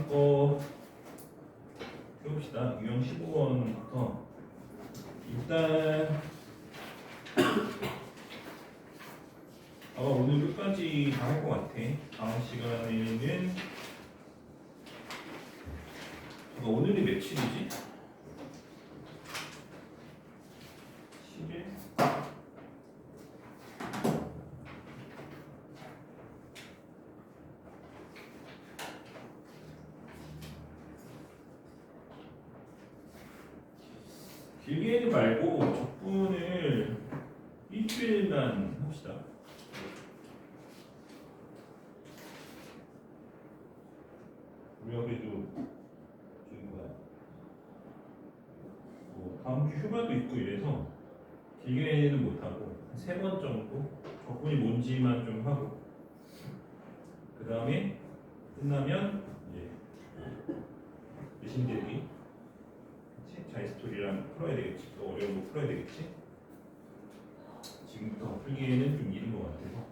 거 해봅시다. 유형 15번부터 일단 아마 오늘 끝까지 다 할 것 같아. 다음 시간에는 오늘이 며칠이지? 10일? 길게는 말고 적분을 일주일만 합시다. 우리가 그래도 지금 뭐 다음 주 휴가도 있고 이래서 길게는 못하고 3번 정도 적분이 뭔지만 좀 하고 그 다음에 끝나면 이제 내신들이 자이스토리랑 풀어야 되겠지. 또 어려운 거 풀어야 되겠지. 지금부터 풀기에는 좀 이른 것 같아서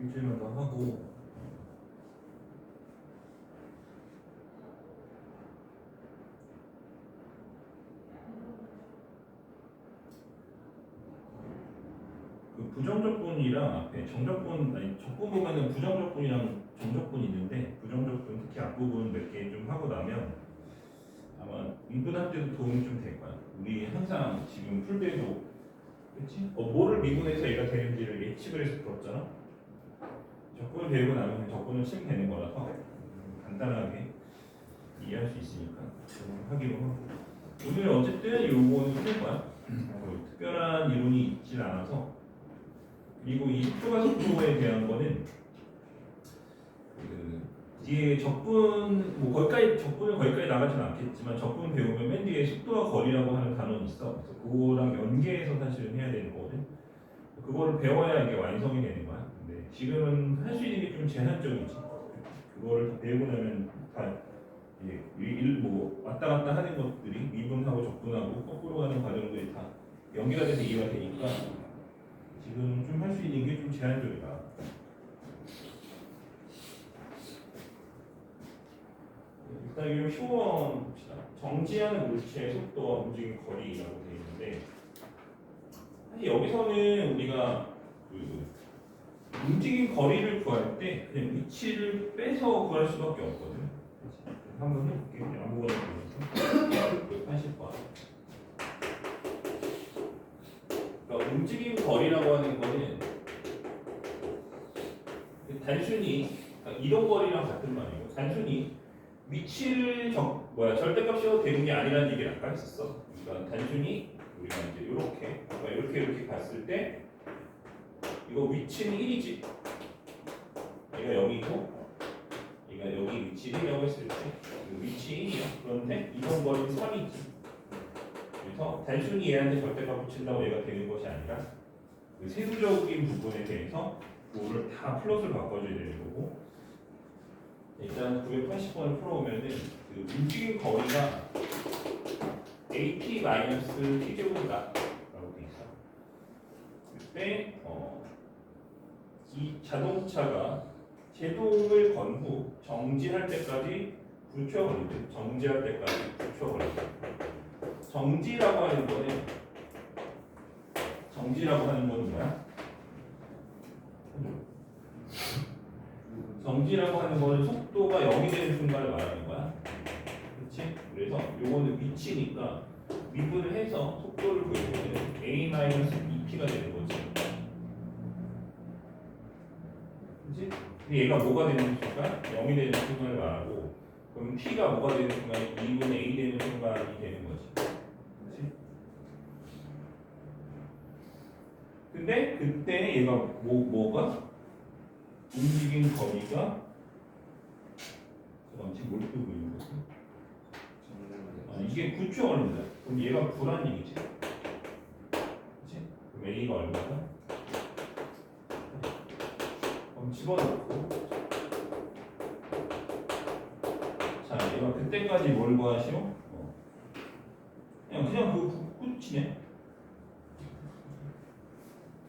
일주일만 더 하고 그 부정적분이랑 앞에 정적분 아니 적분 보면은 부정적분이랑 정적분이 있는데 부정적분 특히 앞부분 몇 개 좀 하고 나면 아마 미분할 때도 도움이 좀 될 거야. 우리 항상 지금 풀배도 그렇지? 뭐를 미분해서 얘가 되는지를 예측을 해서 풀었잖아. 적분을 배우고 나면 적분을 치면 되는 거라서 간단하게 이해할 수 있으니까 하기로 하고 오늘 어쨌든 요거는 풀 거야. 특별한 이론이 있질 않아서 그리고 이 초과 속도에 대한 거는 뒤에 적분 뭐 거기까지 적분은 거기까지 나가지는 않겠지만 적분 배우면 맨 뒤에 속도와 거리라고 하는 단원이 있어. 그래서 그거랑 연계해서 사실은 해야 되는 거거든. 그거를 배워야 이게 완성이 되는 거야. 근데 지금은 할 수 있는 게 좀 제한적이지. 그거를 다 배우고 나면 다 이제 뭐 왔다 갔다 하는 것들이 미분하고 적분하고 거꾸로 가는 과정들이 다 연계가 돼서 이해가 되니까 지금 좀 할 수 있는 게 좀 제한적이다. 일단 이 표현 봅시다. 정지하는 물체의 속도와 움직임 거리라고 되어 있는데 사실 여기서는 우리가 그 움직임 거리를 구할 때 그냥 위치를 빼서 구할 수밖에 없거든. 한번 해볼게. 그냥 아무거나 보면서 80번. 그러니까 움직임 거리라고 하는 거는 단순히 그러니까 이동 거리랑 같은 말이고 단순히 위치를 절대값이어도 되는 게 아니라는 얘기를 아까 했었어. 그러니까 단순히 우리가 이제 이렇게 갔을 때 이거 위치는 1이지. 얘가 0이고 얘가 여기 위치 1이라고 했을 때 위치 1이야. 그런데 이동 거리는 3이지. 그래서 단순히 얘한테 절대값 붙인다고 얘가 되는 것이 아니라 그 세부적인 부분에 대해서 그거를 다 플러스를 바꿔줘야 되는 거고 일단 980번을 풀어오면은 그 움직임 거리가 AT-T제곱이다 라고 돼 있어. 그때 이 자동차가 제동을 건 후 정지할 때까지 9초가 걸린대. 정지할 때까지 9초가 걸린대. 정지라고 하는 거는 뭐야? 정지라고 하는 거는 속도가 0이 되는 순간을 말하는 거야. 그렇지? 그래서 요거는 위치니까 미분을 해서 속도를 구해보면 A-2T가 되는 거지. 그렇지? 근데 얘가 뭐가 되는 순간? 0이 되는 순간을 말하고 그럼 T가 뭐가 되는 순간이 2분의 A 되는 순간이 되는 거지. 그렇지? 근데 그때 얘가 뭐가? 움직임 거리가 지금 뭘 뜨고 있는 거지? 이게 9초 얼마다? 그럼 얘가 불안 얘기지? 그치? 그럼 A가 얼마다? 그럼 집어넣고 자 얘가 그때까지 뭘 구하시오? 그냥 그 끝이네.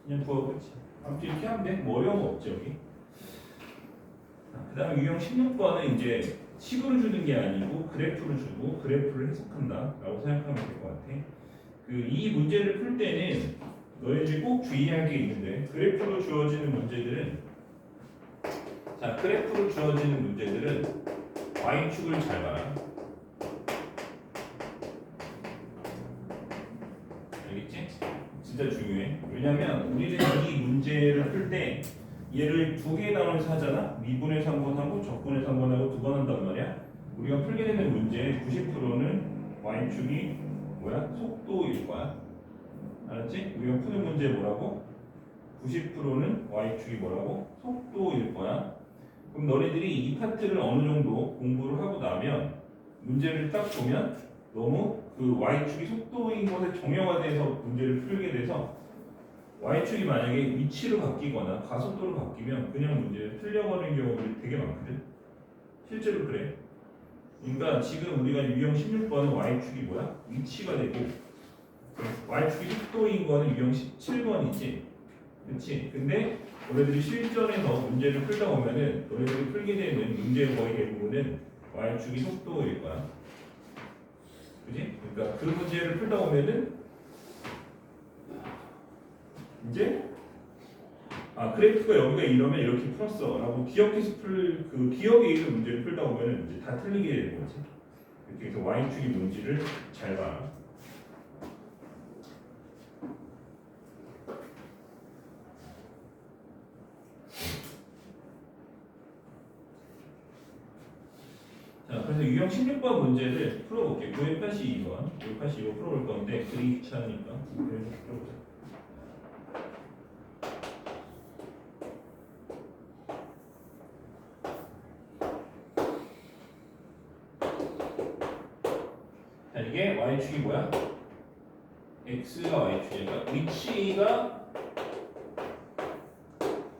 그냥 구하 끝이. 아무튼 이렇게 하면 돼. 뭐 어려운 거 없지 여기. 그 다음에 유형 16번은 이제 식으로 주는 게 아니고 그래프로 주고 그래프를 해석한다라고 생각하면 될 것 같아. 이 문제를 풀 때는 너희들이 꼭 주의할 게 있는데 그래프로 주어지는 문제들은 그래프로 주어지는 문제들은 y축을 잘 봐라. 알겠지? 진짜 중요해. 왜냐면 우리는 이 문제를 풀 때 얘를 두 개 단원에서 하잖아. 미분에서 한 번 하고 적분에서 한 번 하고 두 번 한단 말이야. 우리가 풀게 되는 문제의 90%는 y축이 뭐야? 속도일 거야. 알았지? 우리가 푸는 문제 뭐라고? 90%는 y축이 뭐라고? 속도일 거야. 그럼 너희들이 이 파트를 어느 정도 공부를 하고 나면 문제를 딱 보면 너무 그 y축이 속도인 것에 정형화돼서 문제를 풀게 돼서 y축이 만약에 위치로 바뀌거나 가속도로 바뀌면 그냥 문제를 틀려버리는 경우들이 되게 많거든. 실제로 그래. 그러니까 지금 우리가 유형 16번은 y축이 뭐야? 위치가 되고 y축이 속도인 거는 유형 17번이지. 그렇지? 근데 너희들이 실전에서 문제를 풀다 보면은 너희들이 풀게 되는 문제의 거의 대부분은 y축이 속도일 거야. 그지? 그러니까 그 문제를 풀다 보면은 이제 그래프가 여기가 이러면 이렇게 풀었어 라고 기억해서 그 기억에 있는 문제를 풀다 보면은 이제 다 틀리게 되는 거지. 이렇게 해서 y축이 뭔지를 잘 봐. 자, 그래서 유형 16번 문제를 풀어볼게. 982번, 982번 풀어볼 건데 그리 귀찮으니까 그래서 풀어보자. 자, 이게 y축이 뭐야? x가 y축이니까 위치가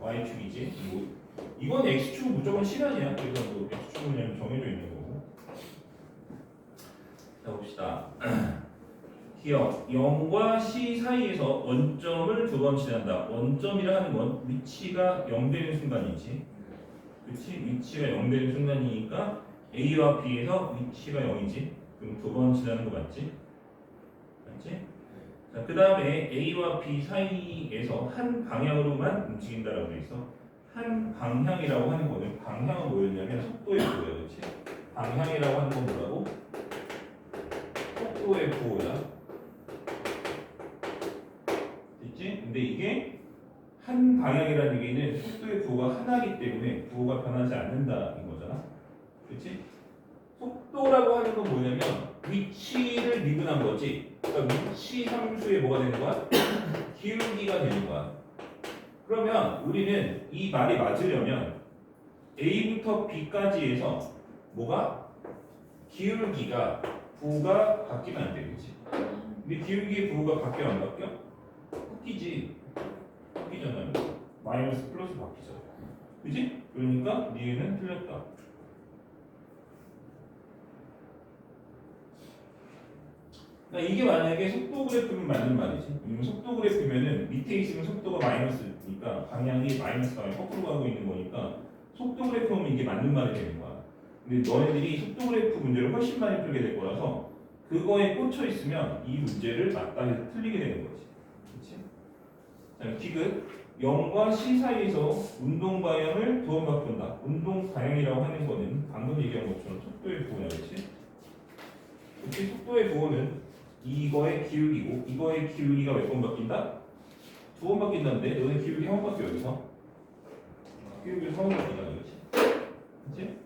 y축이지. 이건 x축은 무조건 시간이야. 그래서 뭐 x축은 그냥 정해져 있는 거고. 자, 봅시다. 기억 0과 C 사이에서 원점을 두 번 지난다. 원점이라 하는 건 위치가 0 되는 순간이지. 그렇지? 위치가 0 되는 순간이니까 A와 B에서 위치가 0이지. 그럼 두 번 지나는 거 맞지? 맞지? 자, 그 다음에 A와 B 사이에서 한 방향으로만 움직인다라고 돼 있어. 한 방향이라고 하는 거는 방향은 뭐였냐면 속도의 부호야, 그렇지? 방향이라고 하는 건 뭐라고? 속도의 부호야. 있지? 근데 이게 한 방향이라는 얘기는 속도의 부호가 하나이기 때문에 부호가 변하지 않는다는 거잖아. 그렇지? 속도라고 하는 건 뭐냐면 위치를 미분한 거지. 그러니까 위치 함수에 뭐가 되는 거야? 기울기가 되는 거야. 그러면 우리는 이 말이 맞으려면 A부터 B까지 해서 뭐가? 기울기가 부호가 바뀌면 안 되겠지. 근데 기울기의 부호가 바뀌어 안 바뀌어? 바뀌지. 바뀌잖아요. 마이너스 플러스 바뀌죠. 그지? 그러니까 니은 틀렸다. 그러니까 이게 만약에 속도 그래프면 맞는 말이지. 속도 그래프면은 밑에 있으면 속도가 마이너스니까 방향이 마이너스 방향 거꾸로 가고 있는 거니까 속도 그래프면 이게 맞는 말이 되는 거야. 근데 너네들이 속도 그래프 문제를 훨씬 많이 풀게 될 거라서 그거에 꽂혀 있으면 이 문제를 맞다 해서 틀리게 되는 거지. 그렇지? 자, 디귿 0과 C 사이에서 운동 방향을 두 번 바꾼다. 운동 방향이라고 하는 거는 방금 얘기한 것처럼 속도의 부호야, 그렇지? 그렇지? 속도의 부호는 이거의 기울기고 이거의 기울기가 몇 번 바뀐다? 두 번 바뀐다는데 너네 기울기 한 번 바뀌어 여기서 기울기 한 번 바뀐다, 그렇지? 그렇지?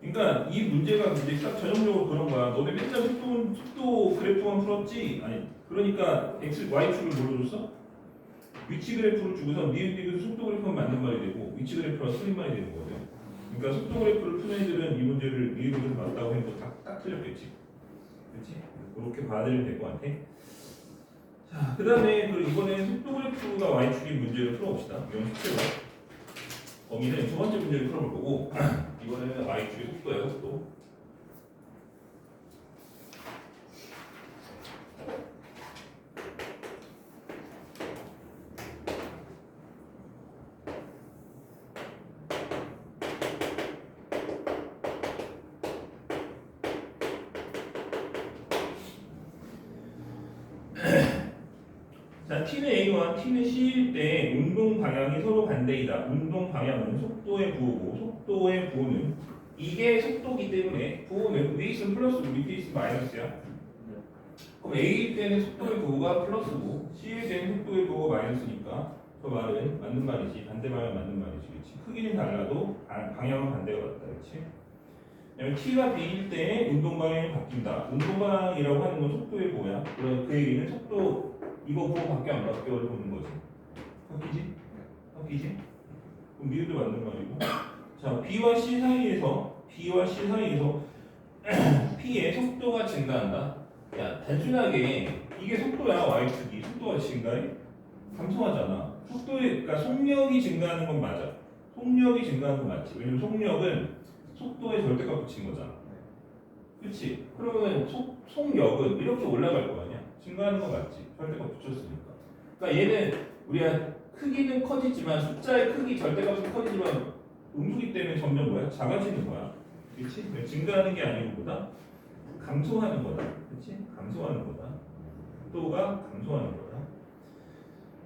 그러니까 이 문제가 이제 딱 전형적으로 그런 거야. 너네 맨날 속도 그래프만 풀었지? 아니, 그러니까 x, y축을 뭘로 줬어? 위치 그래프를 주고서 니은 속도 그래프만 맞는 말이 되고 위치 그래프가 틀린 말이 되는 거거든. 그러니까 속도 그래프를 푸는 애들은 이 문제를 니은으로 맞다고 해도 딱 틀렸겠지. 그렇지? 그렇게 봐드리면 될 것 같아. 자, 그 다음에 이번에 속도 그래프가 y축인 문제를 풀어봅시다. 이건 숙제로. 범위는 두 번째 문제를 풀어볼 거고 이번에는 y축의 속도야, 속도. 자, t는 a와 t는 c일 때 운동 방향이 서로 반대이다. 운동 방향은 속도의 부호고 속도의 부호는 이게 속도기 때문에 부호는 위에 있으면 플러스고 밑에 있으면 마이너스야. 그럼 a일 때는 속도의 부호가 플러스고 c일 때는 속도의 부호가 마이너스니까 그 말은 맞는 말이지. 반대 말은 맞는 말이지. 그렇지? 크기는 달라도 방향은 반대가 맞다. 그렇지? t가 b일 때 운동 방향이 바뀐다. 운동 방향이라고 하는 건 속도의 부호야. 그럼 그 얘기는 속도 이거 부호 바뀌어 안 바뀌어를 보는 거지. 바뀌지? 바뀌지? 그럼 미유도 맞는 말이고. 자, b와 c 사이에서 p의 속도가 증가한다. 야, 단순하게 이게 속도야. y축이 속도가 증가해? 감소하잖아. 그러니까 속력이 증가하는 건 맞아. 속력이 증가하는 건 맞지. 왜냐면 속력은 속도에 절대값 붙인 거잖아. 그렇지? 그러면 속력은 이렇게 올라갈 거 아니야? 증가하는 건 맞지. 절대값 붙였으니까. 그러니까 얘는 우리가 크기는 커지지만 숫자의 크기 절대값은 커지지만 음수기 때문에 점점 뭐야? 작아지는 거야. 그렇지? 증가하는 게 아니고 보다 감소하는 거다. 그렇지? 감소하는 거다. 속도가 감소하는 거다.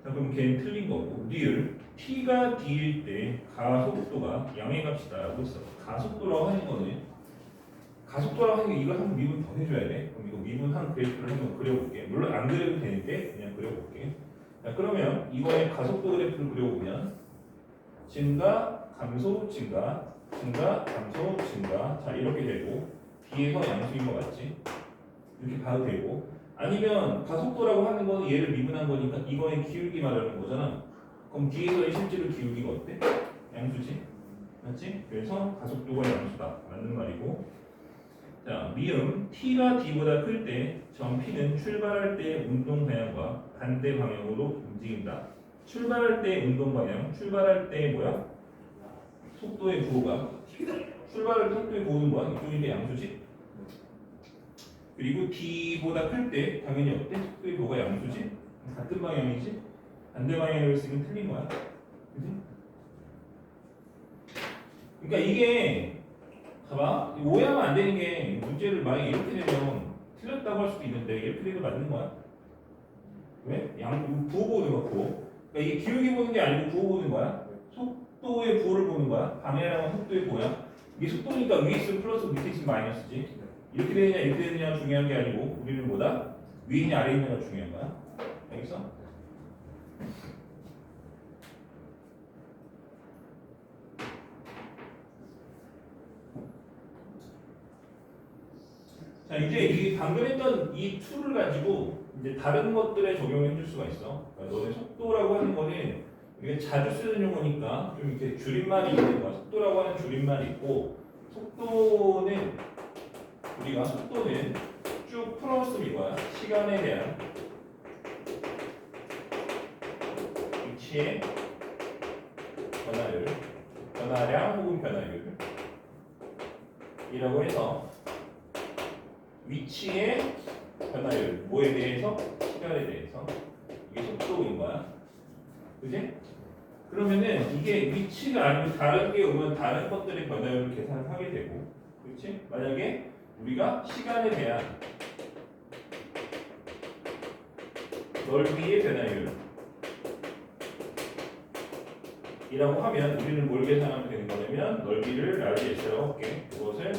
자, 그럼 걔는 틀린 거고 리을 t가 d일 때 가속도가 양의 값이다라고 했어. 가속도라고 하는 거는 가속도라고 하는 게 이걸 한번 미분 더 해줘야 돼. 그럼 이거 미분한 그래프를 한번 그려볼게. 물론 안 그려도 되는데 그냥 그려볼게. 자, 그러면 이거의 가속도 그래프를 그려보면 증가, 감소, 증가, 증가, 감소, 증가. 자, 이렇게 되고 뒤에서 양수인 거 맞지? 이렇게 봐도 되고 아니면 가속도라고 하는 건 얘를 미분한 거니까 이거의 기울기 말하는 거잖아. 그럼 뒤에서의 실제로 기울기가 어때? 양수지? 맞지? 그래서 가속도가 양수다. 맞는 말이고. 자, 미음 t가 d보다 클 때 점 p는 출발할 때 운동 방향과 반대 방향으로 움직인다. 출발할 때 운동 방향, 출발할 때 뭐야? 속도의 부호가 출발할 때 속도의 부호는 뭐야? 이쪽인데 양수지? 그리고 d보다 클 때 당연히 어때? 속도의 부호가 양수지? 같은 방향이지? 반대 방향으로 쓰면 틀린 거야. 그지? 그러니까 이게 봐봐 오해하면 안 되는 게 문제를 만약에 이렇게 되면 틀렸다고 할 수도 있는데 이렇게 되면 맞는 거야. 왜? 부호 보는 거고. 그러니까 이게 기울기 보는 게 아니고 부호 보는 거야. 속도의 부호를 보는 거야. 방향이랑 속도의 부호야. 이게 속도니까 위에 있으면 플러스 밑에 있으면 마이너스지. 이렇게 되느냐 이렇게 되느냐가 중요한 게 아니고 우리는 뭐다? 위에 있냐 아래에 있냐가 중요한 거야. 알겠어? 자, 이제 이 방금 했던 이 툴을 가지고 이제 다른 것들에 적용해 줄 수가 있어. 그러니까 너네 속도라고 하는 거는 우리가 자주 쓰는 용어니까 좀 이렇게 줄임말이 있는 거야. 속도라고 하는 줄임말이 있고 속도는 우리가 속도는 쭉 풀어쓰면 이거야. 시간에 대한 위치의 변화량 혹은 변화율이라고 해서 위치의 변화율, 뭐에 대해서? 시간에 대해서. 이게 속도인 거야. 그지? 그러면은 이게 위치가 아니고 다른 게 오면 다른 것들의 변화율을 계산을 하게 되고, 그렇지? 만약에 우리가 시간에 대한 넓이의 변화율 이라고 하면 우리는 뭘 계산하면 되는 거냐면 넓이를 large s라고 할게. 그것을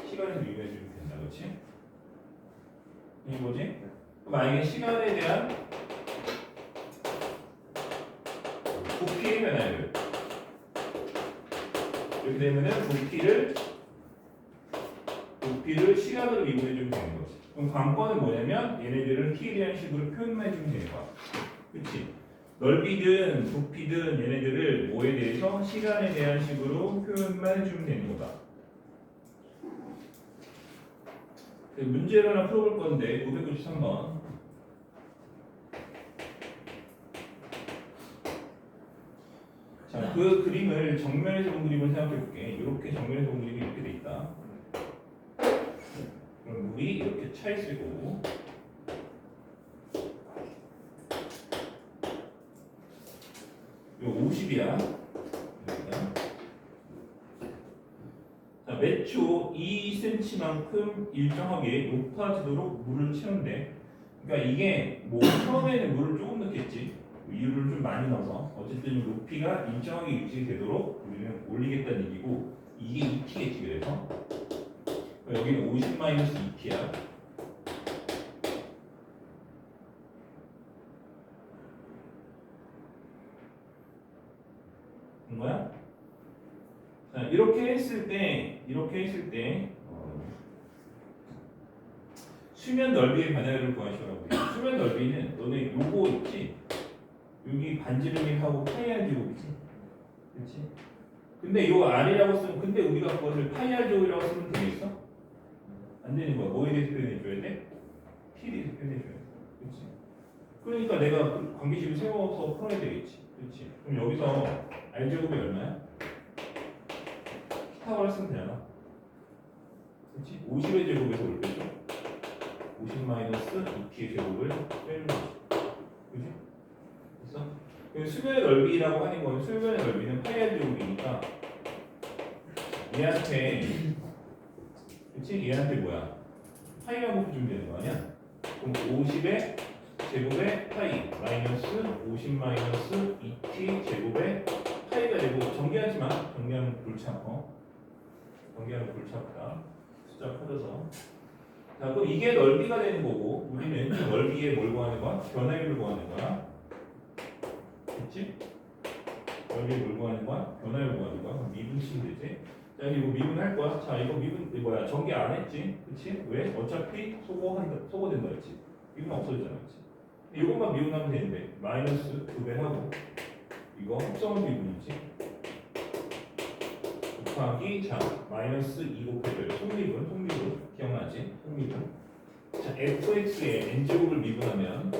시간에서 이용해 주면 된다. 그렇지? 이게 뭐지? 만약에 시간에 대한 부피의 변화율 이렇게 되면은 부피를 시간으로 이용해 주면 되는 거지. 그럼 관건은 뭐냐면 얘네들은 t에 대한 식으로 표현만 해주면 되는 거야. 그렇지? 넓이든 부피든 얘네들을 뭐에 대해서 시간에 대한 식으로 표현만 해주면 되는 거다. 문제를 하나 풀어볼 건데 593번. 자, 그 그림을 정면에서 본 그림을 생각해 볼게. 이렇게 정면에서 본 그림이 이렇게 돼 있다. 그럼 물이 이렇게 차 있을 거고. 이거 50이야. 자, 매초 2cm만큼 일정하게 높아지도록 물을 채운대. 그러니까 이게 뭐 처음에는 물을 조금 넣겠지. 이유를 좀 많이 넣어서 어쨌든 높이가 일정하게 유지되도록 우리는 올리겠다는 얘기고 이게 2t겠지. 그래서 여기는 50-2t야. 된 거야? 자, 이렇게 했을 때 수면 넓이의 변화를 구하시라고 돼요. 수면 넓이는 너네 요거 있지? 여기 반지름이하고 파이 r 제곱이지? 그렇지? 근데 요 r이라고 쓰면 근데 우리가 그것을 파이 r 제곱이라고 쓰면 되겠어? 안 되는 거야. 뭐에 대해서 표현해 줘야 돼? t에 대해서 표현해 줘야 돼. 그렇지? 그러니까 내가 그 관계식을 세워서 풀어야 되겠지. 그렇지? 그럼 여기서 r 제곱이 얼마야? 피타고라스 쓰면 되잖아. 그렇지? 50의 제곱에서 올 때죠. 50-2t의 제곱을 빼는 거지. 그지? 그래서 수면의 넓이라고 하는 건 수면의 넓이는 파이 r 제곱이니까 얘한테 그치? 얘한테 뭐야? 파이라고 주면 되는 거 아니야? 그럼 50의 제곱에 파이 마이너스 50-2t 제곱에 파이가 되고 정리하지 마. 정리하면 골치 아파. 정리하면 골치 아프다. 숫자 커져서. 자, 그럼 이게 넓이가 되는 거고 우리는 이 넓이에 뭘 구하는 거야? 변화율을 구하는 거야. 그치? 넓이에 뭘 구하는 거야? 변화율을 구하는 거야. 그럼 미분 치면 되지. 자, 이거 미분 할 거야. 자, 이거 미분 이거 뭐야? 전개 안 했지? 그치? 왜? 어차피 소거된다 했지. 미분 없어지잖아, 그치? 이것만 미분하면 되는데 마이너스 2배 하고 이거 합성은 미분이지. 곱하기 자 마이너스 2 곱해줘요. 속미분 기억나지? 속미분. 자, fx에 n제곱을 미분하면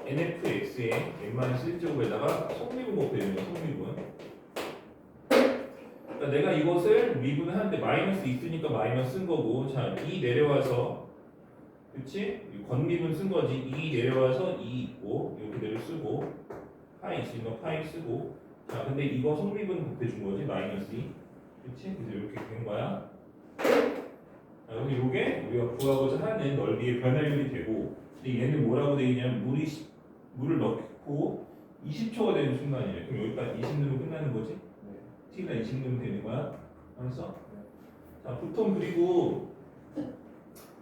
nfx에 n-1제곱에다가 속미분 곱해주면 속미분. 그러니까 내가 이것을 미분을 하는데 마이너스 있으니까 마이너스 쓴 거고 자 2 내려와서 그치? 건미분 쓴 거지. 2 내려와서 2 있고 이거 그대로 쓰고 파이 있으니까 파이 쓰고 자 근데 이거 속미분 곱해준 거지 마이너스 2 그치? 그래서 이렇게 된 거야. 자 근데 이게 우리가 구하고자 하는 넓이의 변화율이 되고 근데 얘는 뭐라고 되어 있냐면 물을 넣고 20초가 되는 순간이에요. 그럼 여기까지 20 넣으면 끝나는 거지? t가 20 넣으면 되는 거야. 알았어? 자 보통 그리고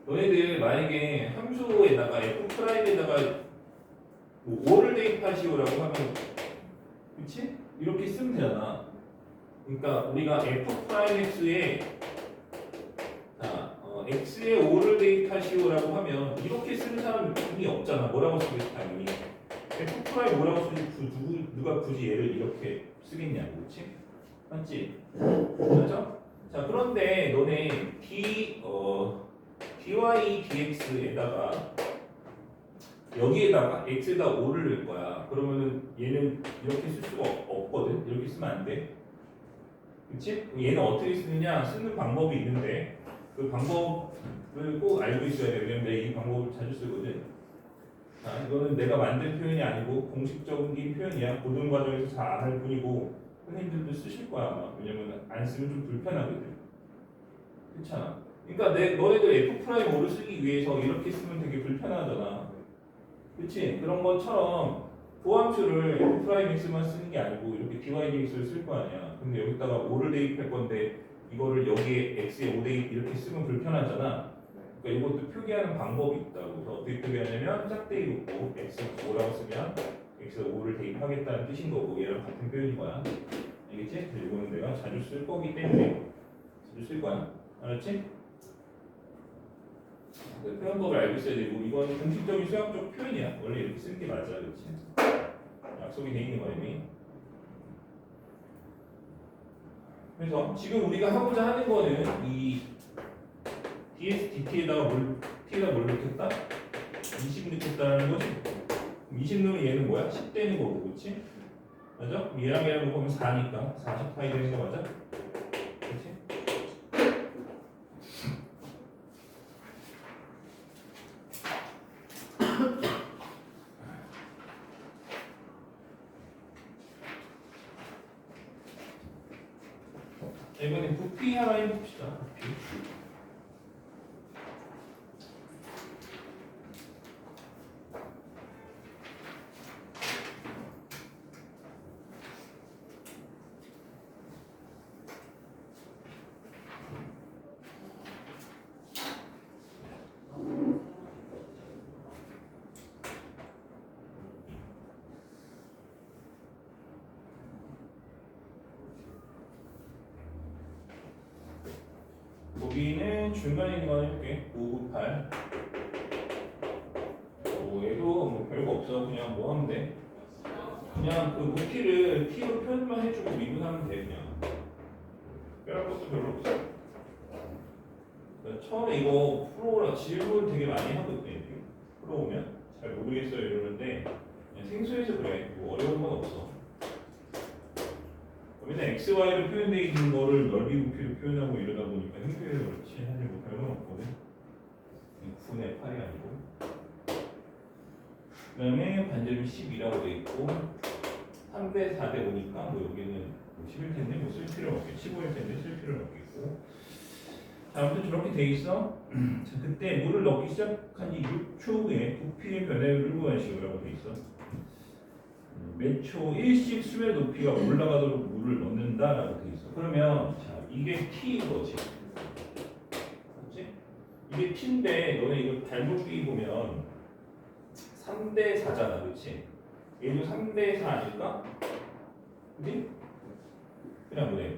너네들 만약에 함수에다가 f'에다가 뭐 5를 대입하시오라고 하면 그치? 이렇게 쓰면 되잖아. 그러니까 우리가 f'x에 x에 5를 대입하시오라고 하면 이렇게 쓰는 사람이 없잖아. 뭐라고 쓰겠어 당연히 f' 뭐라고 쓰지 누가 굳이 얘를 이렇게 쓰겠냐고. 그치? 맞지? 맞죠? 자 그런데 너네 dy dx에다가 여기에다가 x에다 5를 넣을 거야. 그러면은 얘는 이렇게 쓸 수가 없거든. 이렇게 쓰면 안 돼. 그치? 얘는 어떻게 쓰느냐 쓰는 방법이 있는데 그 방법을 꼭 알고 있어야 돼. 왜냐면 내가 이 방법을 자주 쓰거든. 자, 이거는 내가 만든 표현이 아니고 공식적인 표현이야. 고등 과정에서 잘 안 할 뿐이고 선생님들도 쓰실 거야 아마. 왜냐면 안 쓰면 좀 불편하거든. 그렇잖아. 그러니까 너네들 f'5를 쓰기 위해서 이렇게 쓰면 되게 불편하잖아. 그치? 그런 것처럼 보함수를 f'x만 쓰는 게 아니고 이렇게 dy dx를 쓸 거 아니야. 근데 여기다가 5를 대입할 건데 이거를 여기에 x에 5 대입 이렇게 쓰면 불편하잖아. 그러니까 이것도 표기하는 방법이 있다고. 그래서 어떻게 표기하냐면 짝대기 놓고 x 5라고 쓰면 x에 5를 대입하겠다는 뜻인 거고 얘랑 같은 표현인 거야. 알겠지? 그래서 이거는 내가 자주 쓸 거기 때문에 자주 쓸 거야. 알았지? 표현법을 알고 있어야 되고 이건 공식적인 수학적 표현이야. 원래 이렇게 쓰는 게 맞아, 그렇지? 약속이 돼 있는 거야 이미. 그래서 지금 우리가 하고자 하는 거는 이 ds dt에다가 t에다 뭘 넣겠다? 20 넣겠다는 거지. 20 넣으면 얘는 뭐야? 10 되는 거고, 그렇지? 맞아? 얘랑 보면 4니까 40파이 되는 거 맞아? 그렇지? 이번엔 부피 하나 해봅시다. 부피. 여기는 중간에 있는 거 하나 해볼게. 9, 9, 8. 얘도 뭐 별거 없어. 그냥 뭐 하면 돼. 그냥 그 높이를 t로 표현만 해주고 미분하면 돼. 그냥 빼할 것도 별로 없어. 처음에 이거 풀어오라 질문 되게 많이 하거든요. 풀어오면 잘 모르겠어요 이러는데 그냥 생소해서 그래. 뭐 어려운 건 없어. 맨날 x, y로 표현되어 있는 거를 넓이 부피로 표현하고 이러다 보니까 생소해서 그렇지 사실 뭐 별건 없거든. 9분의 8이 아니고. 그 다음에 반지름 12라고 돼 있고 3대 4대 5니까 뭐 여기는 뭐 10일 텐데 뭐 쓸 필요 없겠고 15일 텐데 쓸 필요 없겠고. 자, 아무튼 저렇게 돼 있어. 자, 그때 물을 넣기 시작한 이 6초 후에 부피의 변화율을 구하시오라고 돼 있어. 몇 초 1씩 수면 높이가 올라가도록 물을 넣는다라고 돼 있어. 그러면 자, 이게 t인 거지. 그렇지? 이게 t인데 너네 이거 달목비 보면 3대 4잖아, 그렇지? 얘도 3대 4 아닐까? 그지? 그냥 그래.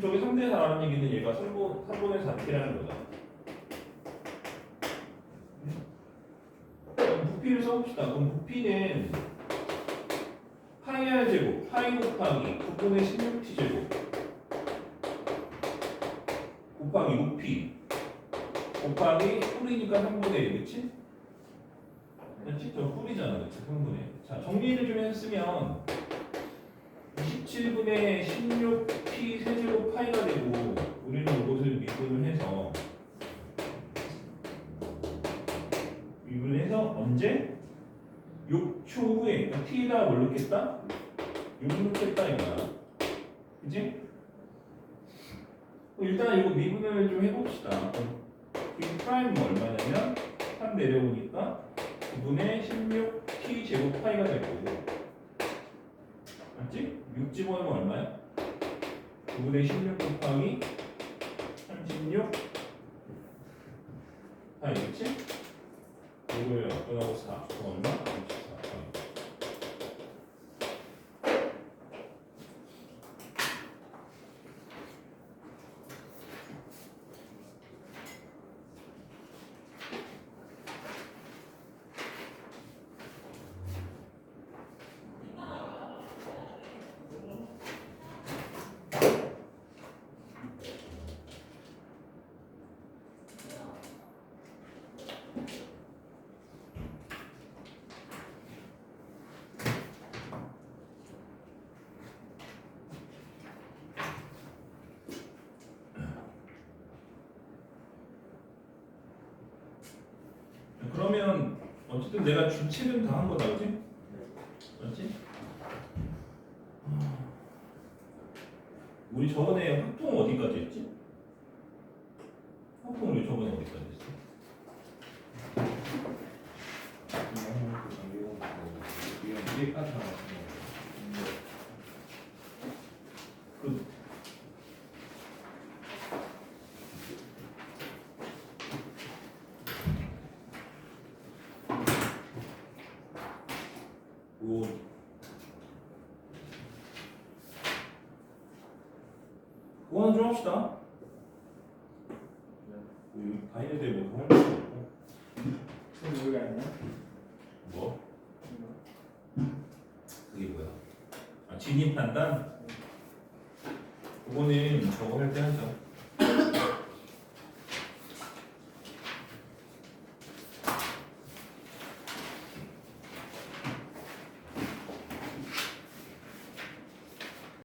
저기 3대 4라는 얘기는 얘가 3분의 4t라는 거다. 그럼 부피를 써봅시다. 그럼 부피는 파이 r 제곱, 파이 곱하기 9분의 16t 제곱 곱하기 높이 곱하기 뿌리니까 3분의 1, 그치? 그렇지? 저 뿌리잖아, 그치? 3분의. 자, 정리를 좀 했으면 27분의 16t 세제곱 파이가 되고 우리는 이것을 미분을 해서 언제? 6초 후에 그러니까 t에다 뭘 넣겠다? 6 넣겠다 이거야. 그치? 일단 이거 미분을 좀 해봅시다. q 프라임은 얼마냐면 3 내려오니까 9분의 16t 제곱 파이가 될 거고, 맞지? 6 집어넣으면 얼마야? 9분의 16 곱하기 36 파이, 그치? 이거를 끝나고 4 얼마? 64 파이. 그러면 어쨌든 내가 주체는 다 한 거다, 그지? 맞지? 우리 저번에 확통 어디까지 했지? 확통 우리 저번에 어디까지 했어? 그 그거는 좀 합시다. 다 했는데 뭐 할 말도 없고. 그럼 여기 아니야? 뭐? 그게 뭐야? 아, 진입 판단? 그거는 저거 할 때 하자.